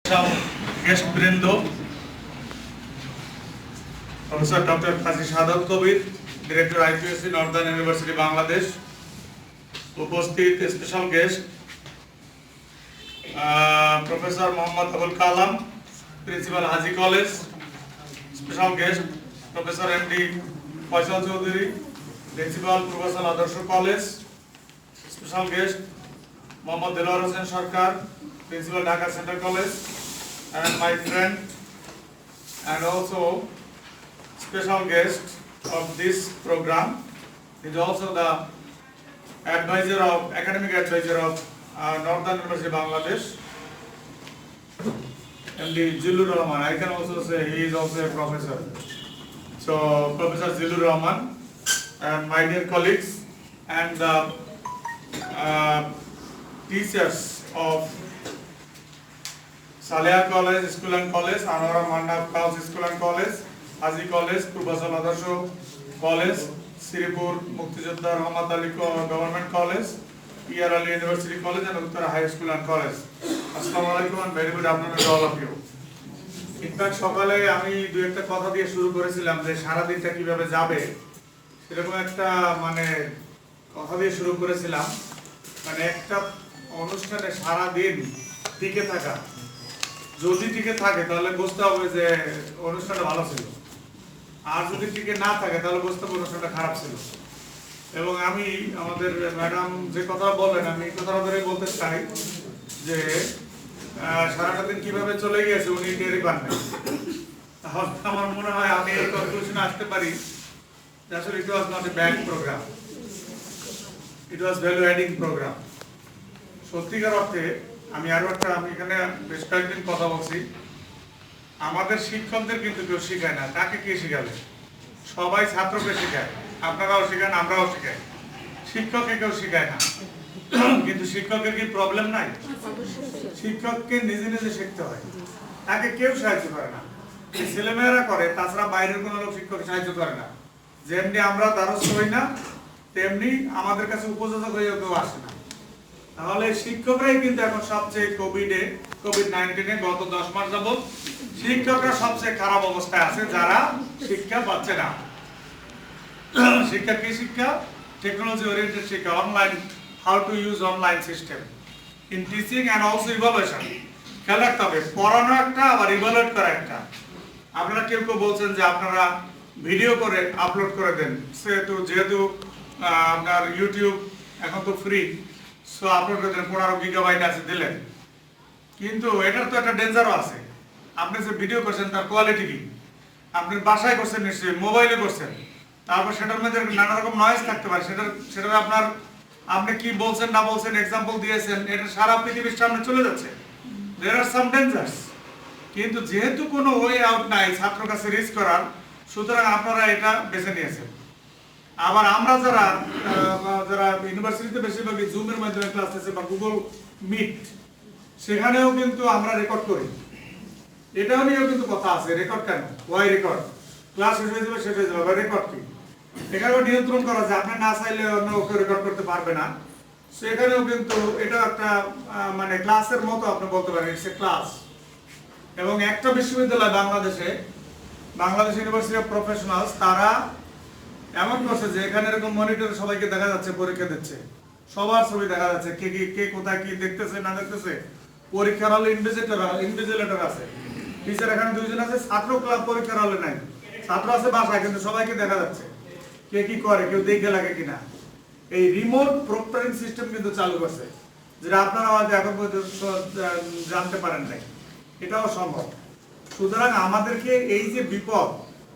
Guest वृंद professor doctor Kazi Shahadat Kabir director IPSC northern university Bangladesh उपस्थित special guest professor Mohammad Abul Kalam principal Haji college special guest professor MD Faisal Chowdhury principal professor Adarsh college special guest Mohammad Dilwar Hossain Sarkar principal Dhaka central college and my friend and also special guest of this program is also the advisor of academic advisor of Northern University Bangladesh MD Zillur Rahman. I can also say he is also a professor. So Professor Zillur Rahman and my dear colleagues and the teachers of Saleh College, School and College, Anwar Mandap Girls School and College, Haji College, Purvasal Adarsho College, Siripur Muktijoddha Rahmat Ali Government College, PR Ali University College and Uttara High School and College. Assalamu alaikum and very good afternoon to all of you. In fact সকালে আমি দুই একটা কথা দিয়ে শুরু করেছিলাম যে সারা দিনটা কিভাবে যাবে সেরকম একটা কথা দিয়ে শুরু করেছিলাম একটা অনুষ্ঠানে সারা দিন টিকে থাকা যদি টিকে থাকে তাহলে বুঝতে হবে যে অনুষ্ঠানটা ভালো ছিল আর যদি টিকে না থাকে তাহলে বুঝতে হবে অনুষ্ঠানটা খারাপ ছিল এবং আমি আমাদের ম্যাডাম যে কথা বলেন আমি কথাটা ধরে বলতে চাই যে সারাটা দিন কিভাবে চলে গিয়েছে উনি টেরই পান না তাহলে আমার মনে হয় আমি এই কনক্লুশনে আসতে পারি যে আসলে it was not a bad programme it was value adding programme সত্যিকার অর্থে আমি এখানে বেশ কয়েকদিন কথা বলছি আমাদের শিক্ষকদের কিন্তু কেউ শেখায় না তাকে কে শেখাবে সবাই ছাত্রকে শেখায় আপনারাও শেখান আমরাও শেখাই শিক্ষককে কেউ শেখায় না কিন্তু শিক্ষকের কি প্রবলেম নাই শিক্ষককে নিজে নিজে শিখতে হয় তাকে কেউ সাহায্য করে না ছেলেমেয়েরা করে তাছাড়া বাইরের কোনো লোক শিক্ষক সাহায্য করে না যেমনি আমরা দ্বারস্থ হই না তেমনি আমাদের কাছে উপযোজক হয়েও কেউ আসে না তাহলে শিক্ষকরাই কিন্তু এখন সবচেয়ে কোভিড-19 গত 10 মাস যাবত শিক্ষকরা সবচেয়ে খারাপ অবস্থায় আছে যারা শিক্ষা পাচ্ছে না শিক্ষা কি শিক্ষা টেকনোলজি ওরিয়েন্টেড শিক্ষা online how to use online system in teaching and also evaluation খেয়াল রাখতে হবে পড়ানো একটা আবার ইভালুয়েট করা একটা আপনারা কেউ বলছেন যে আপনারা ভিডিও করে আপলোড করে দেন যেহেতু আপনার ইউটিউব এখন তো ফ্রি সো আপলোড করে 15 গিগাবাইট আছে দিলেন কিন্তু এটার তো একটা ডেঞ্জারও আছে আপনি যে ভিডিও করছেন তার কোয়ালিটি কি আপনি বাসায় করছেন নিশ্চয়ই মোবাইলে করছেন তারপর সেটার মধ্যে নানা রকম নয়েজ থাকতে পারে সেটা আপনার আপনি কি বলছেন না বলছেন এক্সাম্পল দিয়েছেন এটা সারা পৃথিবীর সামনে চলে যাচ্ছে देयर আর সাম ডেঞ্জার্স কিন্তু যেহেতু কোনো ওয়ে আউট নাই ছাত্র কাছে রিচ করার সুতরাং আপনারা এটা বেছে নিয়েছেন আবার আমরা যারা ইউনিভার্সিটিতে বেশিরভাগই জুমের মাধ্যমে ক্লাস আছে বা গুগল মিট সেখানেও কিন্তু আমরা রেকর্ড করি এটাও নিয়েও কিন্তু কথা আছে রেকর্ড কেন ওয়াই রেকর্ড ক্লাস শেষ হয়ে যাবে রেকর্ড কি এখানেও নিয়ন্ত্রণ করা যায় আপনি না চাইলে অন্য কেউ রেকর্ড করতে পারবে না সেখানেও কিন্তু এটা একটা ক্লাসের মতো আপনি বলতে পারেন ইটস এ ক্লাস এবং একটা বিশ্ববিদ্যালয় বাংলাদেশ ইউনিভার্সিটি অফ প্রফেশনালস তারা এমন করছে যে এখানে এরকম মনিটরে সবাইকে দেখা যাচ্ছে পরীক্ষা দিচ্ছে সবার ছবি দেখা যাচ্ছে কে কোথায় কি দেখতেছে না দেখতেছে পরীক্ষার হলে ইনভিজিলেটর আছে টিচার এখানে দুইজন আছে ছাত্র ক্লাব পরীক্ষার হলে নাই ছাত্র আছে বাসায় কিন্তু সবাইকে দেখা যাচ্ছে কে কি করে কেউ দেখে লাগে কিনা এই রিমোট প্রক্টরিং সিস্টেম কিন্তু চালু করছে যেটা আপনারা এখন পর্যন্ত জানতে পারেন নাই এটাও সম্ভব সুতরাং আমাদেরকে এই যে বিপদ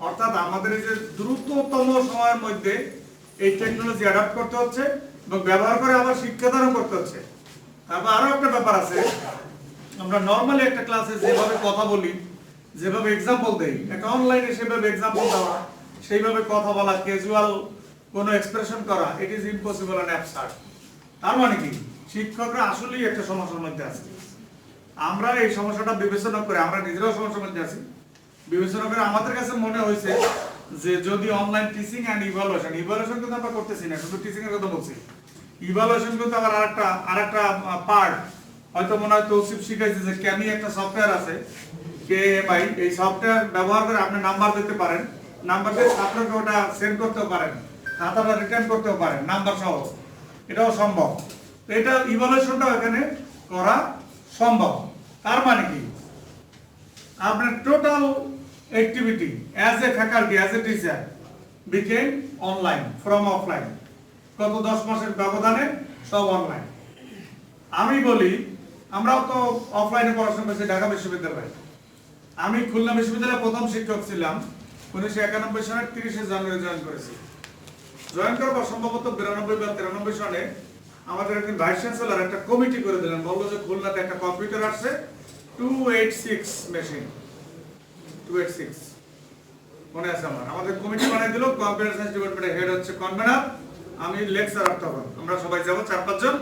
অর্থাৎ আমাদের এই যে দ্রুততম সময়ের মধ্যে এই টেকনোলজি অ্যাডাপ্ট করতে হচ্ছে এবং ব্যবহার করে আবার শিক্ষাদানও করতে হচ্ছে তারপর আরো একটা ব্যাপার আছে আমরা নরমালি একটা ক্লাসে যেভাবে কথা বলি যেভাবে এক্সাম্পল দেই একটা অনলাইনে সেভাবে এক্সাম্পল দেওয়া সেইভাবে কথা বলা ক্যাজুয়াল কোনো এক্সপ্রেশন করা it is impossible and absurd তার মানে কি শিক্ষকরা আসলেই একটা সমস্যার মধ্যে আছে আমরা এই সমস্যাটা বিবেচনা করে আমরা নিজেরাও সমস্যার মধ্যে আছি বিবেচনা করে আমাদের কাছে মনে হয়েছে যে যদি অনলাইন টিচিং এন্ড ইভালুয়েশন কিন্তু আমরা করতেছি না শুধু টিচিং এর কথা বলছি ইভালুয়েশন কিন্তু আবার আরেকটা পার্ট হয়তো মনে হয় তৌসিফ শিখাইছে যে ক্যামি একটা সফটওয়্যার আছে কেএমআই, এই সফটওয়্যার ব্যবহার করে আপনি নাম্বার দিতে পারেন, নাম্বার দিয়ে ছাত্রকে ওটা সেন্ড করতেও পারেন, খাতাটা রিটার্ন করতেও পারেন নাম্বার সহ, এটাও সম্ভব। তো এটা ইভালুয়েশনটাও এখানে করা সম্ভব। তার মানে কি আপনার total activity as a faculty as a teacher became online from offline. গত 10 মাসের ব্যবধানে সব অনলাইন। আমি বলি আমরাও তো অফলাইনে পড়াশোনা করেছি ঢাকা বিশ্ববিদ্যালয়ে। আমি খুলনা বিশ্ববিদ্যালয়ে প্রথম শিক্ষক ছিলাম 1991 সালের 30শে জানুয়ারি জয়েন করেছি। জয়েন করার পর সম্ভবত 92 বা 93 সনে আমাদের একদিন ভাইস চ্যান্সেলর একটা কমিটি করে দিলেন, বললো যে খুলনাতে একটা কম্পিউটার আসছে 286 মেশিন, 286 মনে আছে আমার। আমাদের কমিটি বানিয়ে দিল, কম্পিউটার সায়েন্স ডিপার্টমেন্টের হেড হচ্ছে কনভেনার, আমি লেকচারার। তখন আমরা সবাই যাবো 4-5 জন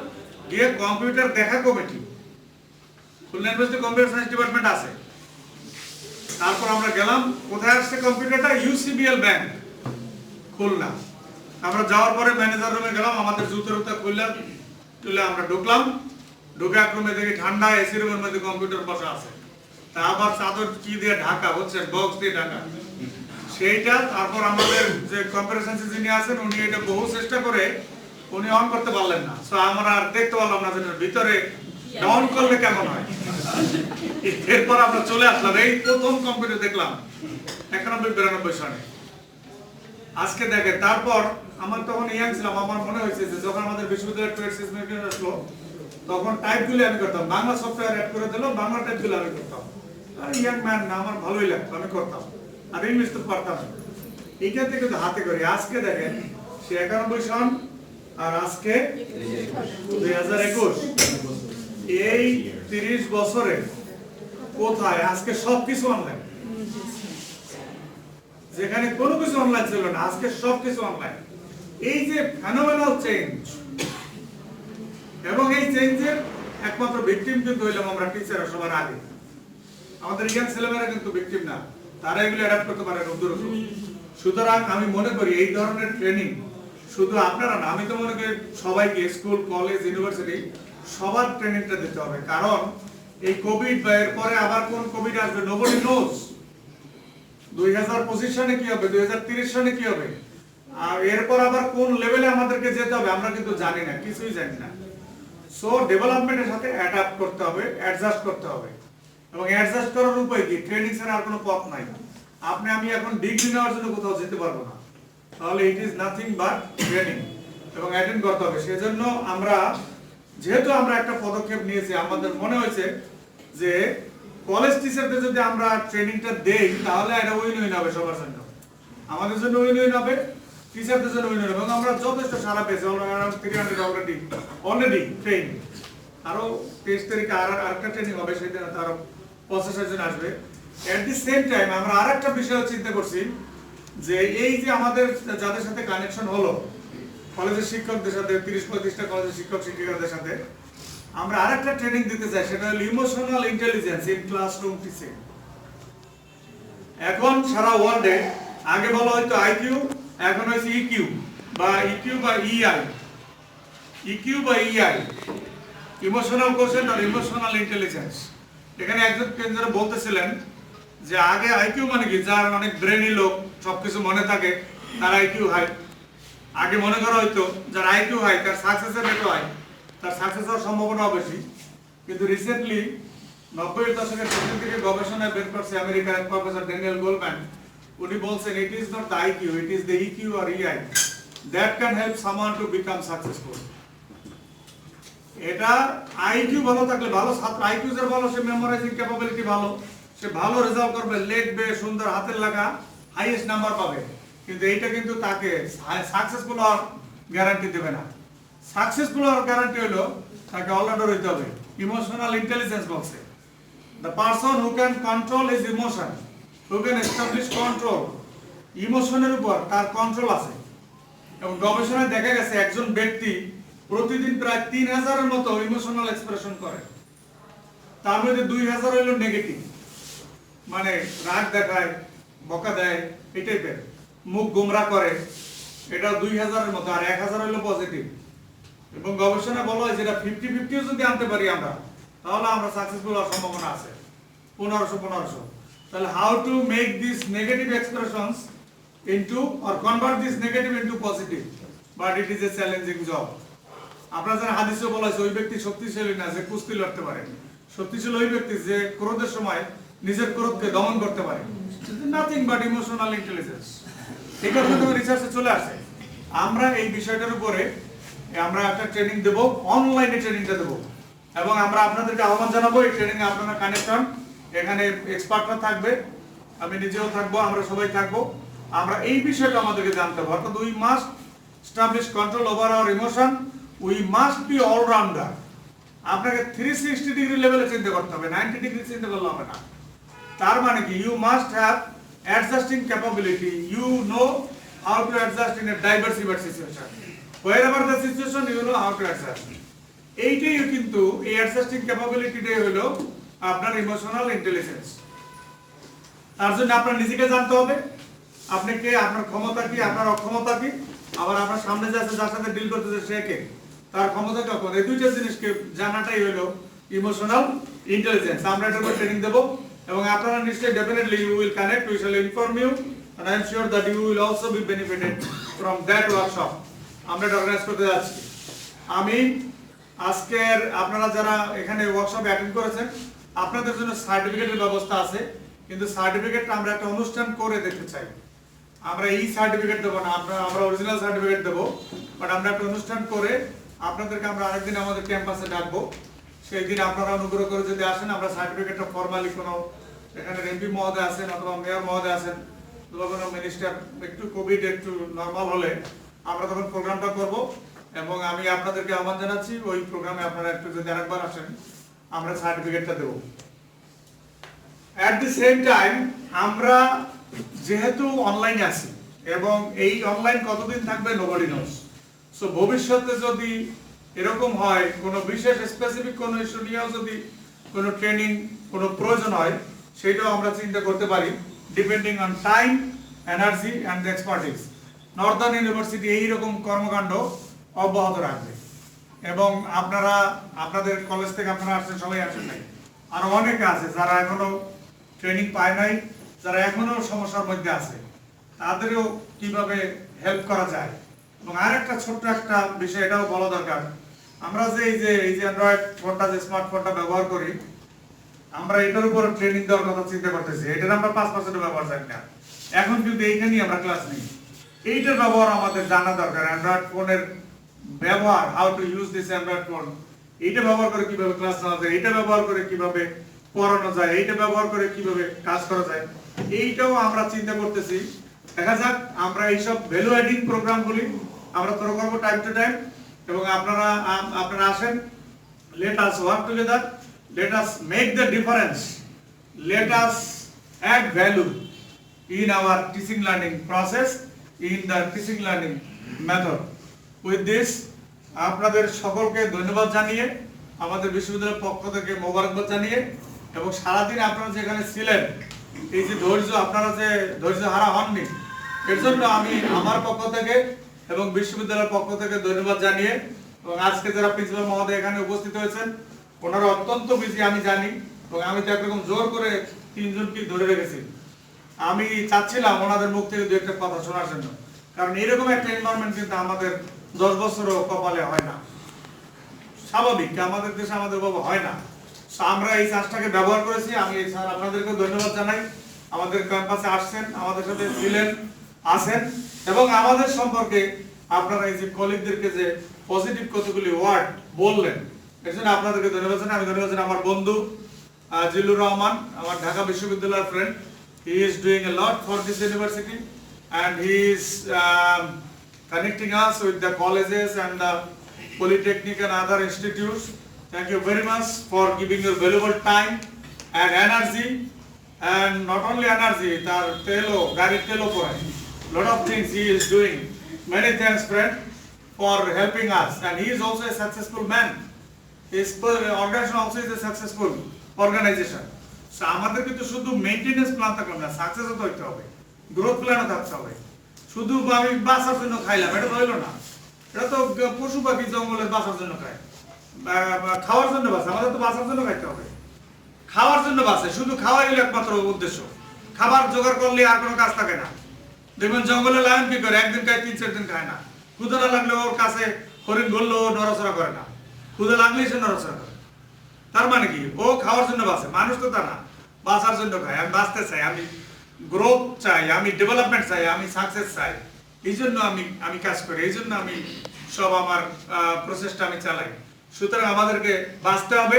গিয়ে কম্পিউটার দেখা committee. Khulna university computer science department আছে। তারপর আমরা গেলাম, কোথায় আসছে কম্পিউটারটা? UCBL bank Khulna. আমরা যাওয়ার পরে ম্যানেজার রুমে গেলাম, আমাদের জুতোর উত্তর খুললাম, তুলে আমরা ঢুকলাম, ঢুকে এক রুমে দেখি ঠান্ডা এসি রুমের মধ্যে কম্পিউটার বসা আছে। তা আবার চাদর কি দিয়ে ঢাকা হচ্ছে, বক্স দিয়ে ঢাকা সেইটা। তারপর আমাদের যে কম্পিউটার সায়েন্সে যিনি আছেন উনি এটা বহু চেষ্টা করে উনি অন করতে পারলেন না। সো আমরা আর দেখতে পারলাম না যে ভিতরে অন করলে কেমন হয়। এরপর আমরা চলে আসলাম, এই প্রথম কম্পিউটার দেখলাম 91-92 সনে। আজকে দেখে তারপর আমার তখন ইয়াং ছিলাম, আমার মনে হয়েছে যে যখন আমাদের বিশ্ববিদ্যালয়ের 286 মেশিন আসলো তখন টাইপগুলো আমি করতাম, বাংলা সফটওয়্যার অ্যাড করে দিল, বাংলা টাইপগুলো আমি করতাম। আর ইয়াং ম্যান না, আমার ভালোই লাগতো, আমি করতাম। আর ইংলিশ তো পারতাম না, এইটা থেকে তো হাতে করি। আজকে দেখেন সে 91 সন আর আজকে 2021, এই 30 বছরে কোথায় আজকে সবকিছু অনলাইন। যেখানে কোনো কিছু অনলাইন ছিল না, আজকে সবকিছু অনলাইন। এই যে ফেনোমেনাল চেঞ্জ, এবং এই চেঞ্জের একমাত্র ভিকটিম কিন্তু হইলাম আমরা টিচাররা সবার আগে। আমাদের ইয়াং ছেলেমেয়েরা কিন্তু ভিকটিম না, তারা এগুলো অ্যাডাপ্ট করতে পারে দ্রুত। সুতরাং আমি মনে করি এই ধরনের ট্রেনিং শুধু আপনারা না, আমি তো মনে করি সবাইকে, স্কুল, কলেজ, ইউনিভার্সিটি সবার ট্রেনিংটা দিতে হবে। কারণ এই কোভিড বা এরপরে আবার কোন কোভিড আসবে নোবডি নোজ। 2025 সনে কি হবে, 2030 সনে কি হবে, আর এরপর আবার কোন লেভেলে আমাদেরকে যেতে হবে আমরা কিন্তু জানি না, কিছুই জানি না। সো ডেভেলপমেন্টের সাথে অ্যাডাপ্ট করতে হবে, অ্যাডজাস্ট করতে হবে। এবং অ্যাডজাস্ট করার উপায় কি? ট্রেনিং ছাড়া আর কোনো পথ নাই। আপনি আমি এখন ডিগ্রি নেওয়ার জন্য কোথাও যেতে পারবো না, তাহলে it is nothing but training, এবং অ্যাটেন্ড করতে হবে। সেজন্য আমরা যেহেতু আমরা একটা পদক্ষেপ নিয়েছি, আমাদের মনে হয়েছে যে কলেজ টিচারদের যদি আমরা ট্রেনিংটা দেই তাহলে এটা উইন উইন হবে সবার জন্য, আমাদের জন্য উইন উইন হবে, টিচারদের জন্য উইন উইন হবে। এবং আমরা যথেষ্ট সারা পেয়েছি, অ্যারাউন্ড 300 অলরেডি ট্রেন। আরো 23 তারিখে আরেকটা ট্রেনিং হবে, সেটা আরো 85 জন আসবে। এট দি সেম টাইম আমরা আরেকটা বিষয় চিন্তা করছি যে এই যে আমাদের যাদের সাথে কানেকশন হলো কলেজের শিক্ষকদের সাথে, 30-35টা কলেজের শিক্ষক শিক্ষিকাদের সাথে আমরা আরেকটা ট্রেনিং দিতে চাই, সেটা হলো emotional intelligence in classroom teaching. এখন সারা ওয়ার্ল্ডে আগে বলা হয়তো আইকিউ, এখন হয়েছে ইকিউ বা ইআই, ইমোশনাল কোশেন্ট আর ইমোশনাল ইন্টেলিজেন্স। এখানে একজন কেন্দ্রে বলতেছিলেন যে আগে আইকিউ মানে কি, যার অনেক ব্রেনি লোক, সবকিছু মনে থাকে, তার আইকিউ হাই। আগে মনে করা হয়তো যার আইকিউ হাই তার সাকসেসের রেটও হাই, তার সাকসেস হওয়ার সম্ভাবনাও বেশি। কিন্তু রিসেন্টলি 90-এর দশকের শেষের দিকে গবেষণায় বের করছে আমেরিকার প্রফেসর ড্যানিয়েল গোলম্যান। উনি বলছেন it is not the IQ, it is the EQ or EI that can help someone to become successful. এটা আইকিউ ভালো থাকলে, ভালো ছাত্র আইকিউ যার ভালো, সে মেমোরাইজিং ক্যাপাবিলিটি ভালো, সে ভালো রেজাল্ট করবে, লিখবে, সুন্দর হাতের লেখা, হাইয়েস্ট নাম্বার পাবে। কিন্তু এইটা কিন্তু তাকে সাকসেসফুল হওয়ার গ্যারান্টি দেবে না। সাকসেসফুল হওয়ার গ্যারান্টি হলো তাকে অলরাউন্ডার হইতে হবে। ইমোশনাল ইন্টেলিজেন্স বলছে the person who can control his emotion, who can establish control, ইমোশনের উপর তার কন্ট্রোল আছে। এবং গবেষণায় দেখা গেছে একজন ব্যক্তি প্রতিদিন প্রায় 3000-এর মতো ইমোশনাল এক্সপ্রেশন করে, তার মধ্যে 2000 হইল নেগেটিভ, মানে রাগ দেখায়, বকা দেয়, এই টাইপের, মুখ গোমরা করে, এটা 2000-এর মতো, আর 1000 হইল পজিটিভ। এবং গবেষণা বলা হয় যেটা 50-50 যদি আনতে পারি আমরা, তাহলে আমরা সাকসেসফুল হওয়ার সম্ভাবনা আছে। 1500 তাহলে how to make this negative expressions into or convert this negative into positive, but it is a challenging job. আপনারা যারা হাদিসে বলা আছে ওই ব্যক্তি শক্তিশালী না যে কুস্তি লড়তে পারে, শক্তিশালী ওই ব্যক্তি যে ক্রোধের সময় নিজের ক্রোধকে দমন করতে পারে। Nothing but emotional intelligence. এই কথা তো রিসার্চে চলে আসে। আমরা এই বিষয়টার উপরে আমরা একটা ট্রেনিং দেব, অনলাইনে ট্রেনিংটা দেব, এবং আমরা আপনাদেরকে আহ্বান জানাবো এই ট্রেনিং এ আপনারা কানেক্ট হন। এখানে এক্সপার্টরা থাকবে, আমি নিজেও থাকবো, আমরা সবাই থাকবো। আমরা এই বিষয়টা আমাদেরকে জানতে হবে, অর্থাৎ we must establish control over our emotion, we must be allrounder. আপনাকে 360 ডিগ্রি লেভেলে চিন্তা করতে হবে, 90 ডিগ্রি চিন্তা করলে হবে না। তার মানে কি you must have adjusting capability, you know how to adjust in a diversified situation, wherever the situation you know how to adjust. এইটাই কিন্তু এই অ্যাডজাস্টিং ক্যাপাবিলিটিটাই হলো আপনার ইমোশনাল ইন্টেলিজেন্স। তার জন্য আপনার নিজেকে জানতে হবে, আপনি কে, আপনার ক্ষমতা কি, আপনার অক্ষমতা কি, আবার আপনার সামনে যে আছে যার সাথে ডিল করতেছে সে কে, তার ক্ষমতা কখন। এই দুইটা জিনিসকে জানাটাই হলো ইমোশনাল ইন্টেলিজেন্স। আমরা এটার উপর ট্রেনিং দেব এবং আপনারা নিশ্চয়ই definitely you will connect, we shall inform you and I am sure that you will also be benefited from that workshop. আমরা এটা অর্গানাইজ করতে যাচ্ছি। আমি আজকের আপনারা যারা এখানে ওয়ার্কশপে অ্যাটেন্ড করেছেন আপনাদের জন্য সার্টিফিকেটের ব্যবস্থা আছে, কিন্তু সার্টিফিকেটটা আমরা একটা অনুষ্ঠান করে দেখতে চাই। আমরা এই সার্টিফিকেট দেবো না, আমরা অরিজিনাল সার্টিফিকেট দেবো, বাট আমরা একটা অনুষ্ঠান করে আপনাদেরকে আমরা আরেকদিন আমাদের ক্যাম্পাসে ডাকবো। সেই দিন আপনারা অনুগ্রহ করে যদি আসেন, আমরা সার্টিফিকেটটা ফর্মালি কোনো এখানে এমপি মহোদয় আছেন অথবা মেয়র মহোদয় আছেন অথবা কোনো মিনিস্টার, একটু কোভিড একটু নর্মাল হলে আমরা তখন প্রোগ্রামটা করব। এবং আমি আপনাদেরকে আহ্বান জানাচ্ছি ওই প্রোগ্রামে আপনারা একটু যদি আরেকবার আসেন আমরা সার্টিফিকেটটা দেব। অ্যাট দি সেম টাইম আমরা যেহেতু অনলাইনে আছি এবং এই অনলাইন কতদিন থাকবে নোবডি নোস। সো ভবিষ্যতে যদি এরকম হয় কোনো বিশেষ স্পেসিফিক কোনো ইস্যু নিয়েও যদি কোনো ট্রেনিং কোনো প্রয়োজন হয় সেটাও আমরা চিন্তা করতে পারি, depending on time, energy and expertise. Northern university এইরকম কর্মকাণ্ড অব্যাহত রাখবে এবং আপনারা আপনাদের কলেজ থেকে আপনারা আসছেন, সবাই আসেন নাই, আরো অনেকে আছে যারা এখনো ট্রেনিং পায় নাই, যারা এখনো সমস্যার মধ্যে আছে, তাদেরও কিভাবে হেল্প করা যায়। এবং আরেকটা ছোট্ট একটা বিষয় এটাও বলা দরকার, আমরা যে এই যে অ্যান্ড্রয়েড ফোনটা, যে স্মার্টফোনটা ব্যবহার করি, আমরা এটার উপর ট্রেনিং দেওয়ার কথা চিন্তা করতেছি। এটার আমরা 5% ব্যবহার জানি না, এখন কিন্তু এইখানেই আমরা ক্লাস নিই। এইটার ব্যবহার আমাদের জানা দরকার, অ্যান্ড্রয়েড ফোনের ব্যবহার, how to use this Android phone, এইটা ব্যবহার করে কিভাবে ক্লাস নেওয়া যায়, এইটা ব্যবহার করে কিভাবে পড়ানো যায়, এইটা ব্যবহার করে কিভাবে কাজ করা যায়, এইটাও আমরা চিন্তা করতেছি। দেখা যাক আমরা এইসব ভ্যালু অ্যাডিং প্রোগ্রামগুলি আমরা শুরু করবো টাইম টু টাইম। এবং আপনারা আসেন, let us work together, let us make the difference, let us add value in our teaching learning process, in the teaching learning method. With this আপনাদের সকলকে ধন্যবাদ জানিয়ে, আমাদের বিশ্ববিদ্যালয়ের পক্ষ থেকে মোবারকবাদ জানিয়ে, এবং সারাদিন আপনারা যেখানে ছিলেন, এই যে ধৈর্য, আপনারা যে ধৈর্য হারা হননি, এর জন্য আমি আমার পক্ষ থেকে এবং বিশ্ববিদ্যালয়ের পক্ষ থেকে ধন্যবাদ জানিয়ে, এবং আজকে যারা প্রিন্সিপাল মহোদয় এখানে উপস্থিত হয়েছেন ওনারা অত্যন্ত বিজি আমি জানি, এবং আমি তো একরকম জোর করে 3 জনকে ধরে রেখেছি। আমি চাচ্ছিলাম ওনাদের মুখ থেকে 2 একটা কথা শোনার জন্য, কারণ এরকম একটা এনভায়রনমেন্ট কিন্তু আমাদের 10 বছরও কপালে হয় না, স্বাভাবিক, আমাদের দেশে আমাদের বাবা হয় না। আমরা এই চাষটাকে ব্যবহার করেছি। আমি স্যার আপনাদেরকে ধন্যবাদ জানাই, আমাদের ক্যাম্পাসে আসছেন, আমাদের সাথে ছিলেন, আছেন, এবং আমাদের সম্পর্কে আপনারা এই যে কলিগদেরকে যে পজিটিভ কতগুলি ওয়ার্ড বললেন, এর জন্য আপনাদেরকে ধন্যবাদ জানাই। আমি ধন্যবাদ জানাই আমার বন্ধু জিল্লুর রহমান, আমার ঢাকা বিশ্ববিদ্যালয়ের friend. He is doing a lot for this university and he is connecting us with the colleges and the polytechnic and other institutes. Thank you very much for giving your valuable time and energy, and not only energy, tar telo gari telo porai, lot of things he is doing. Many thanks friend for helping us, and he is also a successful man. His organization also is a successful organization. So আমাদের কিন্তু শুধু maintenance plan থাকলে না, success হতে হবে, growth প্ল্যানও থাকতে হবে। শুধু আমি বাঁচার জন্য খাইলাম এটা তো হইলো না, এটা তো পশু পাখি জঙ্গলের বাঁচার জন্য খায়, খাওয়ার জন্য বাঁচে, আমাদের তো বাঁচার জন্য খাইতে হবে। খাওয়ার জন্য বাঁচে, শুধু খাওয়াই হলো একমাত্র উদ্দেশ্য। খাবার জোগাড় করলে আর কোনো কাজ থাকে না। দেখবেন জঙ্গলে লায়ন কি করে, একদিন খায় 3-4 দিন খায় না। ক্ষুধা না লাগলে ওর কাছে হরিণ ঘুরলেও ও নড়াচড়া করে না, ক্ষুধা লাগলেই সে নড়াচড়া করে। তার মানে কি, ও খাওয়ার জন্য বাঁচে। মানুষ তো তা না, বাঁচার জন্য খায়। আমি বাঁচতে চাই, আমি গ্রোথ চাই, আমি ডেভেলপমেন্ট চাই, আমি সাকসেস চাই। এই জন্য আমি কাজ করি, এই জন্য আমি সব আমার প্রচেষ্টা আমি চালাই। সুতরাং আমাদেরকে বাঁচতে হবে,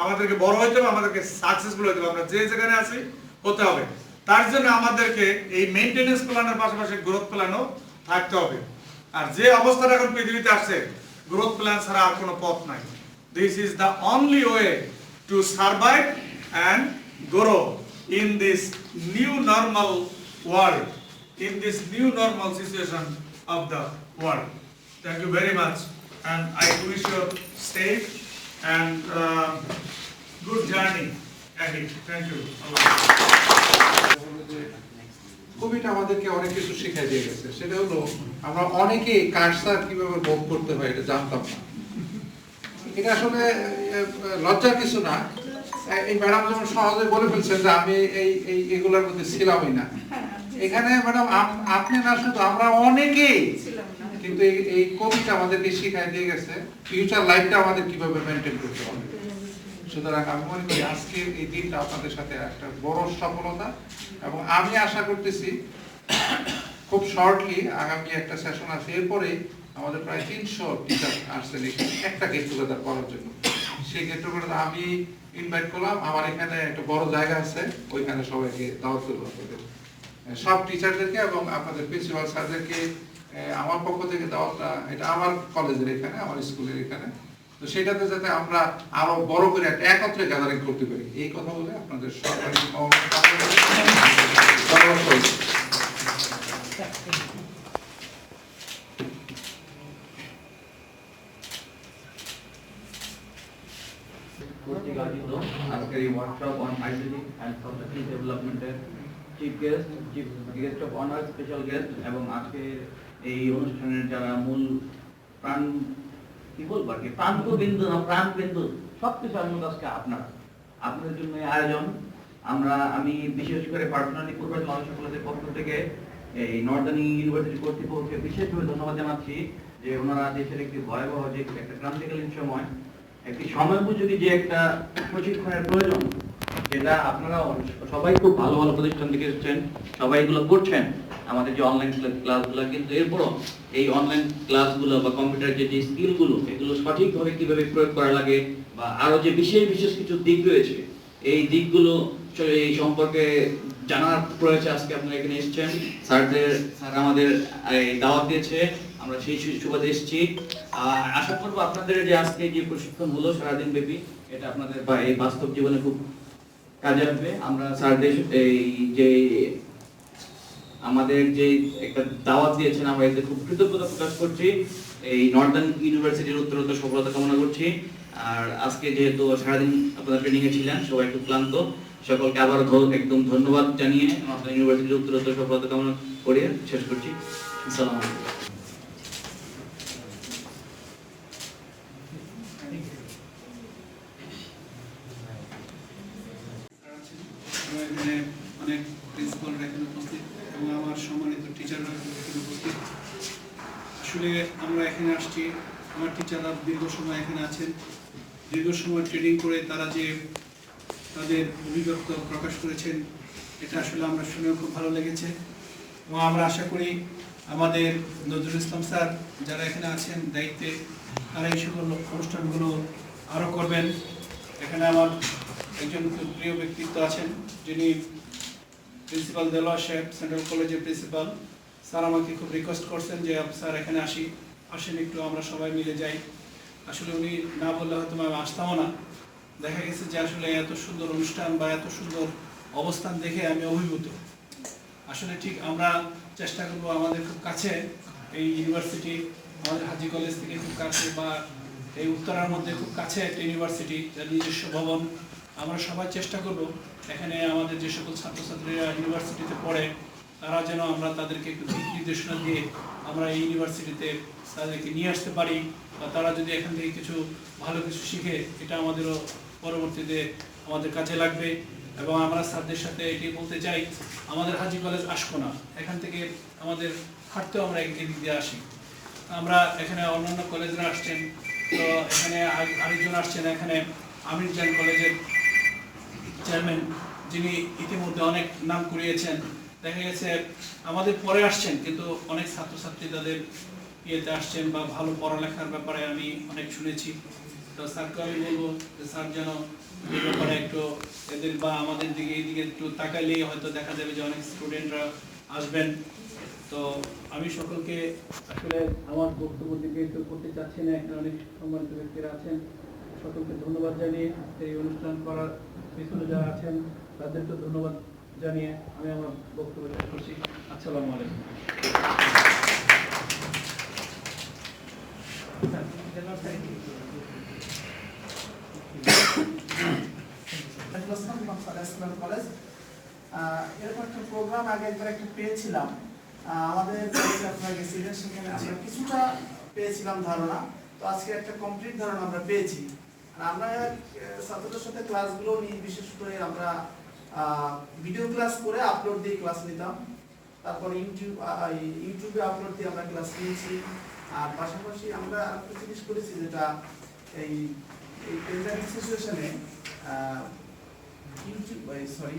আমাদেরকে বড় হইতে হবে, আমাদেরকে সাকসেসফুল হইতে হবে। আমরা যে যেখানে আছি হতে হবে। তার জন্য আমাদেরকে এই মেইনটেনেন্স প্ল্যানের পাশাপাশি গ্রোথ প্ল্যানও থাকতে হবে। আর যে অবস্থাটা এখন পৃথিবীতে আসছে, গ্রোথ প্ল্যান ছাড়া আর কোনো পথ নাই। This is the only way to survive and grow in this new normal world, in this new normal situation of the world. Thank you very much, and I wish you safe and good journey ahead. Thank you. Covid আমাদেরকে অনেক কিছু শিখিয়ে দিয়ে গেছে। সেটা হলো আমরা অনেকেই কার্সার কিভাবে ভোগ করতে হয় এটা জানতাম না। এটা আসলে লজ্জার কিছু না। এই ম্যাডাম যেমন সহজে বলে ফেলছেন যে আমি এগুলোর মধ্যে ছিলামই না। এখানে ম্যাডাম আপনি না, শুধু আমরা অনেকেই কিন্তু এই কোভিড আমাদেরকে শিখিয়ে দিয়ে গেছে ফিউচার লাইফটা আমাদের কিভাবে মেনটেন করতে হবে। সুতরাং আমি মনে করি আজকে এই দিনটা আপনাদের সাথে একটা বড় সফলতা, এবং আমি আশা করতেছি খুব শর্টলি আগামী একটা সেশন আছে, এরপরে আমাদের প্রায় 300 টিচার আসছেন এখানে একটা গেট টুগেদার করার জন্য। সেই গেট টুগেদার আমি ইনভাইট করলাম। আমার এখানে একটা বড় জায়গা আছে, ওইখানে সবাইকে দাওয়াত করবো, সব টিচারদেরকে এবং আপনাদের প্রিন্সিপাল স্যারদেরকে আমার পক্ষ থেকে দাওয়াতটা। এটা আমার কলেজের এখানে, আমার স্কুলের এখানে, তো সেটাতে যাতে আমরা আরো বড় করে একটা একত্রে গ্যাদারিং করতে পারি, এই কথা বলে আপনাদের সরকারি আজকের এই workshop on ICT and software ডেভেলপমেন্টের chief guest of honour, special guest, এবং আজকের এই অনুষ্ঠানের যারা মূল প্রাণ কি বলবো আর কি প্রাণবিন্দু না প্রাণবিন্দু সবকিছু আমি আজকে আপনাদের জন্য এই আয়োজন। আমি বিশেষ করে পার্সোনালি পূর্বাচল আলোচনা কলেজের পক্ষ থেকে এই নর্দার্ন ইউনিভার্সিটি কর্তৃপক্ষকে বিশেষভাবে ধন্যবাদ জানাচ্ছি যে ওনারা দেশের একটি ভয়াবহ যে একটা ক্রান্তিকালীন সময়, একটি সময়োপযোগী যে একটা প্রশিক্ষণের প্রয়োজন, যেটা আপনারা সবাই খুব ভালো ভালো প্রতিষ্ঠান থেকে এসেছেন, সবাই এগুলো করছেন আমাদের যে অনলাইন ক্লাসগুলো। কিন্তু এরপরও এই অনলাইন ক্লাসগুলো বা কম্পিউটার যে স্কিলগুলো, এগুলো সঠিকভাবে কিভাবে প্রয়োগ করা লাগে, বা আরো যে বিশেষ বিশেষ কিছু দিক রয়েছে, এই দিকগুলো এই সম্পর্কে জানার প্রয়োজন। আজকে আপনারা এখানে এসেছেন, স্যার আমাদের দাওয়াত দিয়েছে, আমরা সেই সুবাদে এসেছি। আশা করবো আপনাদের যে আজকে যে প্রশিক্ষণ হলো সারাদিন ব্যাপী, এটা আপনাদের এই বাস্তব জীবনে খুব কাজে আসবে। আমরা স্যারদের এই যে আমাদের যে একটা দাওয়াত দিয়েছেন, আমরা এতে খুব কৃতজ্ঞতা প্রকাশ করছি। এই নর্দার্ন ইউনিভার্সিটির উত্তরোত্তর সফলতা কামনা করছি। আর আজকে যেহেতু সারাদিন আপনারা ট্রেনিং এ ছিলেন, সবাই একটু ক্লান্ত, সকলকে আবার একদম ধন্যবাদ জানিয়ে নর্দার্ন ইউনিভার্সিটির উত্তরোত্তর সফলতা কামনা করে শেষ করছি। আসসালামু আলাইকুম। অনেক প্রিন্সিপালরা এখানে উপস্থিত এবং আমার সম্মানিত টিচাররা এখানে উপস্থিত। আসলে আমরা এখানে আসছি, আমার টিচাররা দীর্ঘ সময় এখানে আছেন, দীর্ঘ সময় ট্রেনিং করে তারা যে তাদের অভিজ্ঞতা প্রকাশ করেছেন, এটা আসলে আমরা শুনেও খুব ভালো লেগেছে। এবং আমরা আশা করি আমাদের নজরুল ইসলাম স্যার যারা এখানে আছেন দায়িত্বে, তারা এই সকল অনুষ্ঠানগুলো আরও করবেন। এখানে আমার একজন খুব প্রিয় ব্যক্তিত্ব আছেন, যিনি প্রিন্সিপাল দেলোয়ার সাহেব, সেন্ট্রাল কলেজের প্রিন্সিপাল। স্যার আমাকে খুব রিকোয়েস্ট করছেন যে স্যার এখানে আসেন একটু আমরা সবাই মিলে যাই। আসলে উনি না বললে হয়তো আমি আসতামও না। দেখা গেছে যে আসলে এত সুন্দর অনুষ্ঠান বা এত সুন্দর অবস্থান দেখে আমি অভিভূত। আসলে ঠিক আমরা চেষ্টা করবো আমাদের খুব কাছে এই ইউনিভার্সিটি, আমাদের হাজি কলেজ থেকে খুব কাছে, বা এই উত্তরার মধ্যে খুব কাছে একটা ইউনিভার্সিটি, যার নিজস্ব ভবন। আমরা সবাই চেষ্টা করব এখানে আমাদের যে সকল ছাত্রছাত্রীরা ইউনিভার্সিটিতে পড়ে তারা যেন আমরা তাদেরকে একটু দিক নির্দেশনা দিয়ে আমরা এই ইউনিভার্সিটিতে তাদেরকে নিয়ে আসতে পারি, বা তারা যদি এখান থেকে কিছু ভালো কিছু শিখে এটা আমাদেরও পরবর্তীতে আমাদের কাজে লাগবে। এবং আমরা স্যারদের সাথে এটি বলতে চাই, আমাদের হাজি কলেজ আশকোনা, এখান থেকে আমাদের হাঁটতেও আমরা এদিক দিয়ে আসি। আমরা এখানে অন্যান্য কলেজরা আসছেন, তো এখানে আরেকজন আসছেন এখানে আমির জান কলেজের চেয়ারম্যান, যিনি ইতিমধ্যে অনেক নাম কুড়িয়েছেন। দেখা গেছে আমাদের পরে আসছেন, কিন্তু অনেক ছাত্রছাত্রী তাদের ইয়েতে আসছেন বা ভালো পড়ালেখার ব্যাপারে আমি অনেক শুনেছি। তো স্যারকে আমি বলবো যে স্যার যেন এই ব্যাপারে একটু এদের বা আমাদের দিকে এইদিকে একটু তাকাইলেই হয়তো দেখা যাবে যে অনেক স্টুডেন্টরা আসবেন। তো আমি সকলকে আসলে আমার বক্তব্য দিকে একটু করতে চাচ্ছি না, এখানে অনেক সম্মানিত ব্যক্তিরা আছেন, সকলকে ধন্যবাদ জানিয়ে এই অনুষ্ঠান করার পিছনে যারা আছেন তাদেরকে ধন্যবাদ জানিয়ে আমি আমার বক্তব্য শেষ করছি। আসসালামু আলাইকুম। কলেজ এরকম একটা প্রোগ্রাম আগে একবার একটা পেয়েছিলাম আমাদের কলেজে, আপনারা গেছিলেন, সেখানে আমরা কিছুটা পেয়েছিলাম ধারণা। তো আজকে একটা কমপ্লিট ধারণা আমরা পেয়েছি। আর আমরা ছাত্রদের সাথে ক্লাসগুলো নিয়ে বিশেষ করে আমরা ভিডিও ক্লাস করে আপলোড দিয়ে ক্লাস নিতাম, তারপর ইউটিউবে আপলোড দিয়ে আমরা ক্লাস নিয়েছি। আর পাশাপাশি আমরা একটা জিনিস করেছি, যেটা এই প্যান্ডেমিক সিচুয়েশনে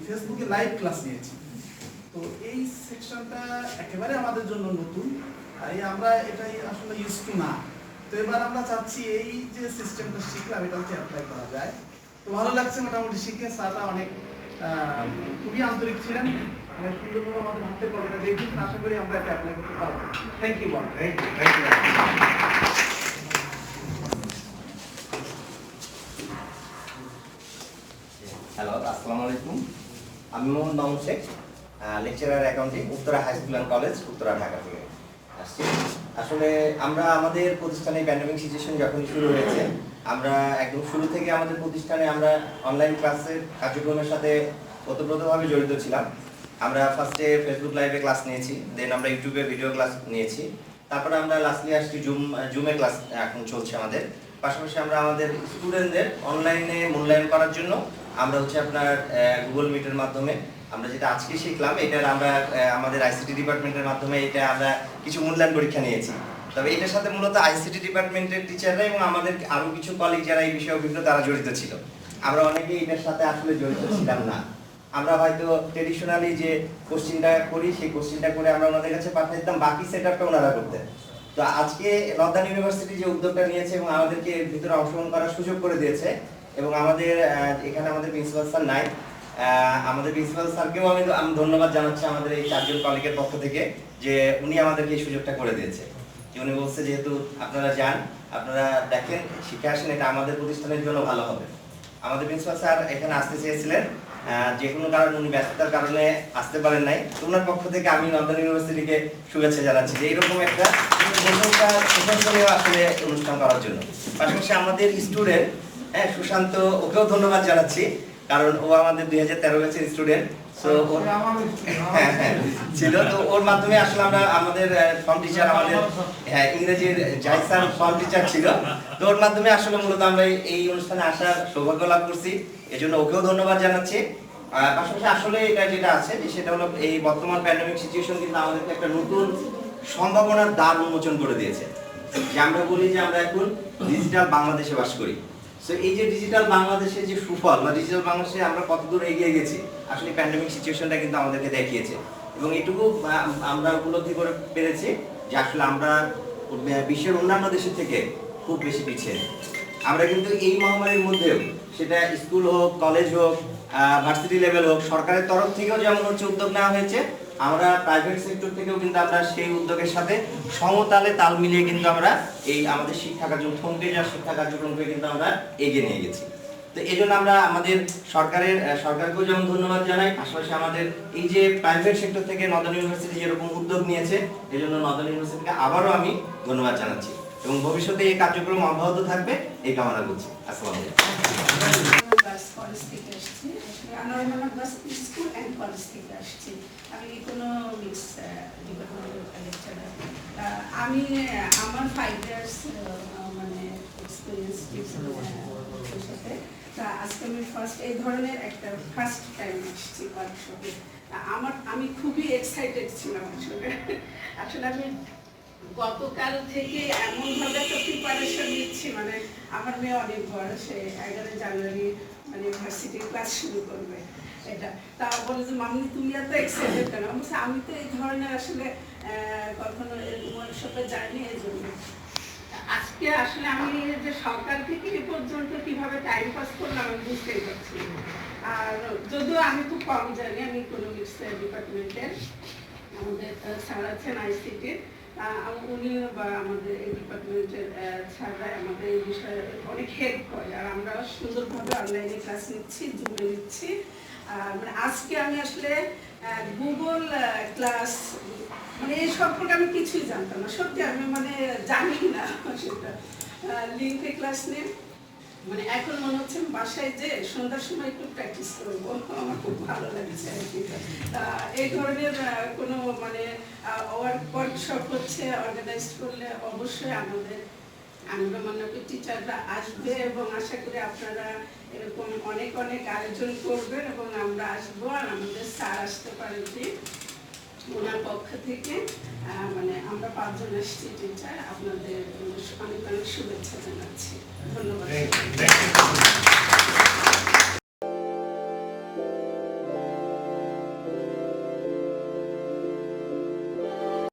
ফেসবুকে লাইভ ক্লাস নিয়েছি। তো এই সেকশনটা একেবারে আমাদের জন্য নতুন, আর আমরা এটাই আসলে ইউজ টু না। তো এবার আমরা চাচ্ছি এই যে সিস্টেমটা শিখলাম এটা হচ্ছে অ্যাপ্লাই করা যায়। তো ভালো লাগছে মোটামুটি শিখে। স্যাররা অনেক খুবই আন্তরিক ছিলেন, অনেক সুন্দরভাবে আমাদের হাতে কলমটা দেখেছেন। আশা করি আমরা এটা অ্যাপ্লাই করতে পারবো। Thank you. হ্যালো, আসসালামু আলাইকুম। আমি Mohammad Mamun Sheikh, lecturer accounting, Uttara high school and college, Uttara, Dhaka থেকে আসছি। আসলে আমরা আমাদের প্রতিষ্ঠানে প্যান্ডেমিক সিচুয়েশন যখনই শুরু হয়েছে, আমরা একদম শুরু থেকে আমাদের প্রতিষ্ঠানে আমরা অনলাইন ক্লাসের কার্যক্রমের সাথে ওতপ্রোতভাবে জড়িত ছিলাম। আমরা ফার্স্টে ফেসবুক লাইভে ক্লাস নিয়েছি, দেন আমরা ইউটিউবে ভিডিও ক্লাস নিয়েছি, তারপরে আমরা লাস্টলি আসছি জুমে ক্লাস এখন চলছে আমাদের। পাশাপাশি আমরা আমাদের স্টুডেন্টদের অনলাইনে মূল্যায়ন করার জন্য আমরা হচ্ছে আপনার গুগল মিটের মাধ্যমে আমরা যেটা আজকে শিখলাম, এটার আমরা আমাদের আইসিটি ডিপার্টমেন্টের মাধ্যমে এটা আমরা কিছু মূল্যায়ন পরীক্ষা নিয়েছি। তবে এটার সাথে মূলত আইসিটি ডিপার্টমেন্টের টিচাররা এবং আমাদের আরও কিছু কলিগ যারা এই বিষয়ে অভিজ্ঞ তারা জড়িত ছিল। আমরা অনেকেই এটার সাথে আসলে জড়িত ছিলাম না। আমরা হয়তো ট্রেডিশনালি যে কোশ্চিনটা করি সেই কোশ্চিনটা করে আমরা ওনাদের কাছে পাঠিয়ে দিতাম, বাকি সেটআপটা ওনারা করতেন। তো আজকে নর্দার্ন ইউনিভার্সিটি যে উদ্যোগটা নিয়েছে এবং আমাদেরকে এর ভিতরে অংশগ্রহণ করার সুযোগ করে দিয়েছে, এবং আমাদের এখানে আমাদের প্রিন্সিপাল স্যার নাই, আমাদের প্রিন্সিপাল স্যারকেও আমি ধন্যবাদ জানাচ্ছি আমাদের এই চারজন কলিগের পক্ষ থেকে, যে উনি আমাদেরকে এই সুযোগটা করে দিয়েছে। যে উনি বলছে যেহেতু আপনারা যান, আপনারা দেখেন, শিখে আসেন, এটা আমাদের প্রতিষ্ঠানের জন্য ভালো হবে। আমাদের প্রিন্সিপাল স্যার এখানে আসতে চেয়েছিলেন, যে কোনো কারণে উনি ব্যস্ততার কারণে আসতে পারেন নাই। ওনার পক্ষ থেকে আমি নর্দার্ন ইউনিভার্সিটিকে শুভেচ্ছা জানাচ্ছি যে এইরকম একটা প্রশংসনীয় আসলে অনুষ্ঠান করার জন্য। পাশাপাশি আমাদের স্টুডেন্ট সুশান্ত, ওকেও ধন্যবাদ জানাচ্ছি, কারণ ও আমাদের 2013 ব্যাচের স্টুডেন্ট ছিল। তো ওর মাধ্যমে আসলে আমরা আমাদের ফর্ম টিচার, আমাদের ইংরেজির জাহিদ স্যার ফর্ম টিচার ছিল, তো ওর মাধ্যমে আসলে মূলত আমরা এই অনুষ্ঠানে আসার সৌভাগ্য লাভ করছি, এজন্য ওকেও ধন্যবাদ জানাচ্ছি। পাশাপাশি আসলে এটা যেটা আছে সেটা হলো এই বর্তমান প্যান্ডেমিক সিচুয়েশন কিন্তু আমাদেরকে একটা নতুন সম্ভাবনার দ্বার উন্মোচন করে দিয়েছে। যে আমরা বলি যে আমরা এখন ডিজিটাল বাংলাদেশে বাস করি। সো এই যে ডিজিটাল বাংলাদেশের যে সুফল বা ডিজিটাল বাংলাদেশে আমরা কতদূর এগিয়ে গেছি আসলে প্যান্ডেমিক সিচুয়েশনটা কিন্তু আমাদেরকে দেখিয়েছে, এবং এটুকু আমরা উপলব্ধি করে পেরেছি যে আসলে আমরা বিশ্বের অন্যান্য দেশের থেকে খুব বেশি পিছিয়ে। আমরা কিন্তু এই মহামারীর মধ্যেও, সেটা স্কুল হোক, কলেজ হোক, ভার্সিটি লেভেল হোক, সরকারের তরফ থেকেও যেমন হচ্ছে উদ্যোগ নেওয়া হয়েছে, আমরা প্রাইভেট সেক্টর থেকেও কিন্তু আমরা সেই উদ্যোগের সাথে সমতালে তাল মিলিয়ে কিন্তু আমরা এই আমাদের শিক্ষা কার্যক্রম, থমকে যাওয়া শিক্ষা কার্যক্রমকে কিন্তু আমরা এগিয়ে নিয়ে গেছি। তো এই জন্য আমরা আমাদের সরকারকেও যেমন ধন্যবাদ জানাই, পাশাপাশি আমাদের এই যে প্রাইভেট সেক্টর থেকে নর্দার্ন ইউনিভার্সিটি যেরকম উদ্যোগ নিয়েছে, এই জন্য নর্দার্ন ইউনিভার্সিটিকে আবারও আমি ধন্যবাদ জানাচ্ছি, এবং ভবিষ্যতে এই কার্যক্রম অব্যাহত থাকবে এই কামনা করছি। আসসালামু আলাইকুম। ক্লাস কলেজ থেকে আসছি, আসলে normal class school and college থেকে আসছি। আমি ইকোনমিক্স ডিপার্টমেন্টের লেকচারার। আমি আমার 5 ইয়ার্স মানে এক্সপিরিয়েন্স টিচারের সাথে। তা আজকে আমি এই ধরনের একটা ফার্স্ট টাইম আসছি ওয়ার্কশপে। আমি খুবই এক্সাইটেড ছিলাম আসলে। আসলে আমি গতকাল থেকে এমনভাবে একটা প্রিপারেশন নিচ্ছি, মানে আমার মেয়ে অনেক বড়, সে 11 জানুয়ারি মানে ইউনিভার্সিটির ক্লাস শুরু করবে। এটা তা বলে যে মাম্মি তুমি এত এক্সাইটেড কেন? আমি তো এই ধরনের আসলে কখনো ওয়ার্কশপে যাইনি, এই জন্য আজকে আসলে আমি যে সকাল থেকে এ পর্যন্ত কিভাবে টাইম পাস করলাম আমি বুঝতেই পারছি। আর যদিও আমি খুব কম জানি, আমি ইকোনমিক্স ডিপার্টমেন্টের, আমাদের স্যার আছেন আইসিটির, উনি বা আমাদের এই ডিপার্টমেন্টের স্যাররা আমাদের এই বিষয়ে অনেক হেল্প করে। আর আমরা সুন্দরভাবে অনলাইনে ক্লাস নিচ্ছি, জুমে নিচ্ছি। মানে আজকে আমি আসলে গুগল ক্লাস মানে এই সম্পর্কে আমি কিছুই জানতাম না, সত্যি আমি মানে জানি না সেটা। লিঙ্কে ক্লাস নিয়ে মানে এখন মনে হচ্ছে বাসায় যে সন্ধ্যার সময় একটু প্র্যাকটিস করবো, আমার খুব ভালো লাগছে আর কি। এই ধরনের কোনো মানে ওয়ার্কশপ হচ্ছে অর্গানাইজ করলে অবশ্যই আমরা মনে করি টিচাররা আসবে, এবং আশা করি আপনারা এরকম অনেক অনেক আয়োজন করবেন এবং আমরা আসবো। আর আমাদের স্যার আসতে পারেন যে ওনার পক্ষ থেকে মানে আমরা 5 জন আসছি টিচার, আপনাদের অনেক অনেক শুভেচ্ছা জানাচ্ছি। ধন্যবাদ।